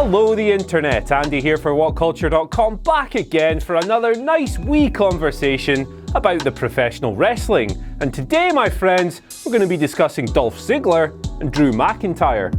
Hello the internet, Andy here for WhatCulture.com, back again for another nice wee conversation about the professional wrestling. And today, my friends, we're going to be discussing Dolph Ziggler and Drew McIntyre.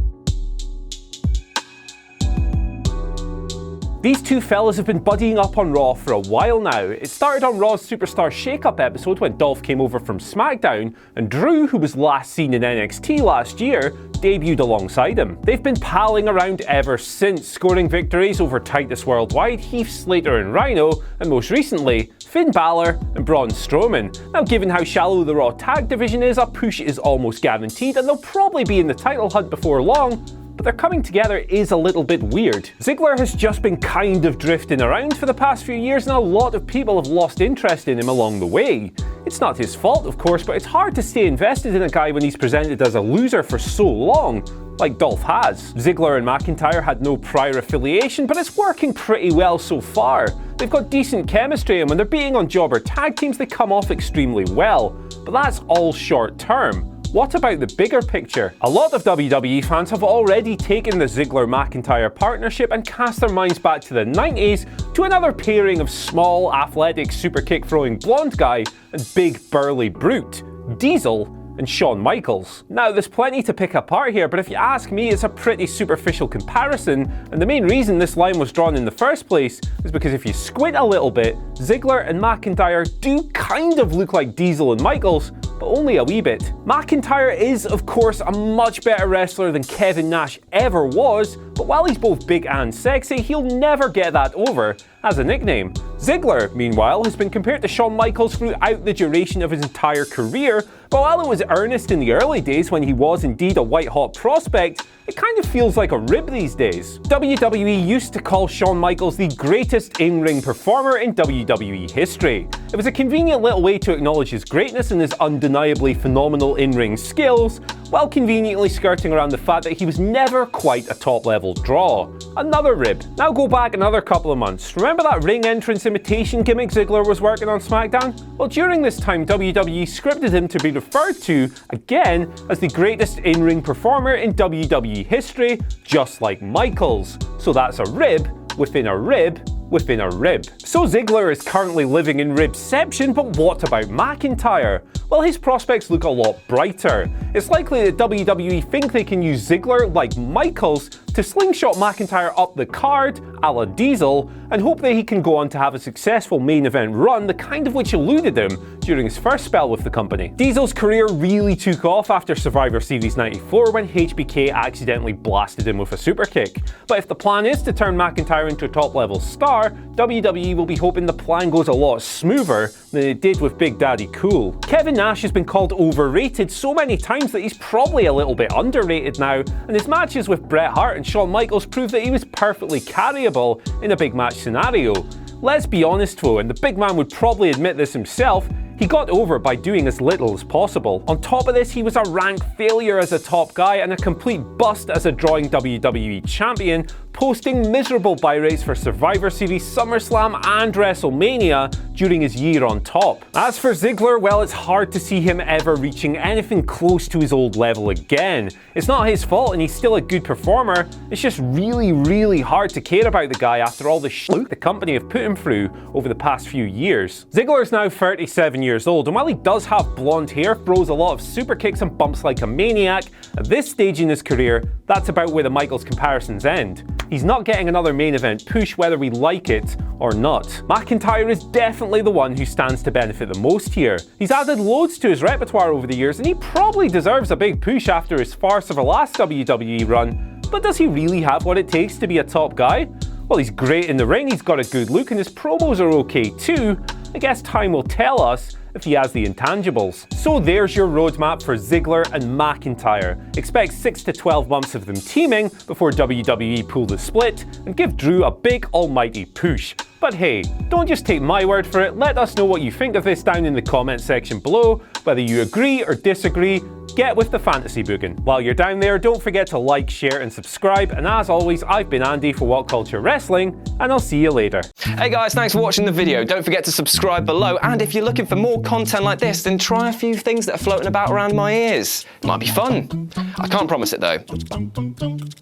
These two fellas have been buddying up on Raw for a while now. It started on Raw's Superstar Shake-Up episode when Dolph came over from SmackDown, and Drew, who was last seen in NXT last year, debuted alongside him. They've been palling around ever since, scoring victories over Titus Worldwide, Heath Slater and Rhino, and most recently, Finn Balor and Braun Strowman. Now, given how shallow the Raw tag division is, a push is almost guaranteed, and they'll probably be in the title hunt before long. But their coming together is a little bit weird. Ziggler has just been kind of drifting around for the past few years, and a lot of people have lost interest in him along the way. It's not his fault, of course, but it's hard to stay invested in a guy when he's presented as a loser for so long, like Dolph has. Ziggler and McIntyre had no prior affiliation, but it's working pretty well so far. They've got decent chemistry, and when they're being on jobber tag teams, they come off extremely well. But that's all short term. What about the bigger picture? A lot of WWE fans have already taken the Ziggler-McIntyre partnership and cast their minds back to the 90s to another pairing of small, athletic, super kick-throwing blonde guy and big, burly brute, Diesel and Shawn Michaels. Now, there's plenty to pick apart here, but if you ask me, it's a pretty superficial comparison, and the main reason this line was drawn in the first place is because if you squint a little bit, Ziggler and McIntyre do kind of look like Diesel and Michaels, but only a wee bit. McIntyre is, of course, a much better wrestler than Kevin Nash ever was, but while he's both big and sexy, he'll never get that over as a nickname. Ziggler, meanwhile, has been compared to Shawn Michaels throughout the duration of his entire career, but while it was earnest in the early days when he was indeed a white-hot prospect, it kind of feels like a rib these days. WWE used to call Shawn Michaels the greatest in-ring performer in WWE history. It was a convenient little way to acknowledge his greatness and his undeniably phenomenal in-ring skills, while conveniently skirting around the fact that he was never quite a top-level draw. Another rib. Now go back another couple of months. Remember that ring entrance imitation gimmick Ziggler was working on SmackDown? Well, during this time, WWE scripted him to be referred to, again, as the greatest in-ring performer in WWE history, just like Michaels. So that's a rib within a rib within a rib. So Ziggler is currently living in ribception, but what about McIntyre? Well, his prospects look a lot brighter. It's likely that WWE think they can use Ziggler, like Michaels, to slingshot McIntyre up the card, a la Diesel, and hope that he can go on to have a successful main event run, the kind of which eluded him during his first spell with the company. Diesel's career really took off after Survivor Series 94 when HBK accidentally blasted him with a super kick. But if the plan is to turn McIntyre into a top-level star, WWE will be hoping the plan goes a lot smoother than it did with Big Daddy Cool. Kevin Nash has been called overrated so many times that he's probably a little bit underrated now, and his matches with Bret Hart and Shawn Michaels prove that he was perfectly carryable in a big match scenario. Let's be honest though, and the big man would probably admit this himself, he got over by doing as little as possible. On top of this, he was a rank failure as a top guy and a complete bust as a drawing WWE champion, posting miserable buy rates for Survivor Series, SummerSlam and WrestleMania during his year on top. As for Ziggler, well, it's hard to see him ever reaching anything close to his old level again. It's not his fault and he's still a good performer, it's just really hard to care about the guy after all the shit the company have put him through over the past few years. Ziggler is now 37 years old, and while he does have blonde hair, throws a lot of super kicks and bumps like a maniac, at this stage in his career, that's about where the Michaels comparisons end. He's not getting another main event push whether we like it or not. McIntyre is definitely the one who stands to benefit the most here. He's added loads to his repertoire over the years and he probably deserves a big push after his farce of a last WWE run, but does he really have what it takes to be a top guy? Well, he's great in the ring, he's got a good look and his promos are okay too. I guess time will tell us if he has the intangibles. So there's your roadmap for Ziggler and McIntyre. Expect 6 to 12 months of them teaming before WWE pull the split and give Drew a big almighty push. But hey, don't just take my word for it, let us know what you think of this down in the comment section below, whether you agree or disagree. Get with the fantasy booking. While you're down there, don't forget to like, share and subscribe, and as always, I've been Andy for What Culture Wrestling, and I'll see you later. Hey guys, thanks for watching the video. Don't forget to subscribe below, and if you're looking for more content like this, then try a few things that are floating about around my ears. Might be fun. I can't promise it though,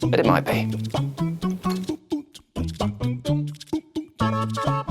but it might be. subscribe.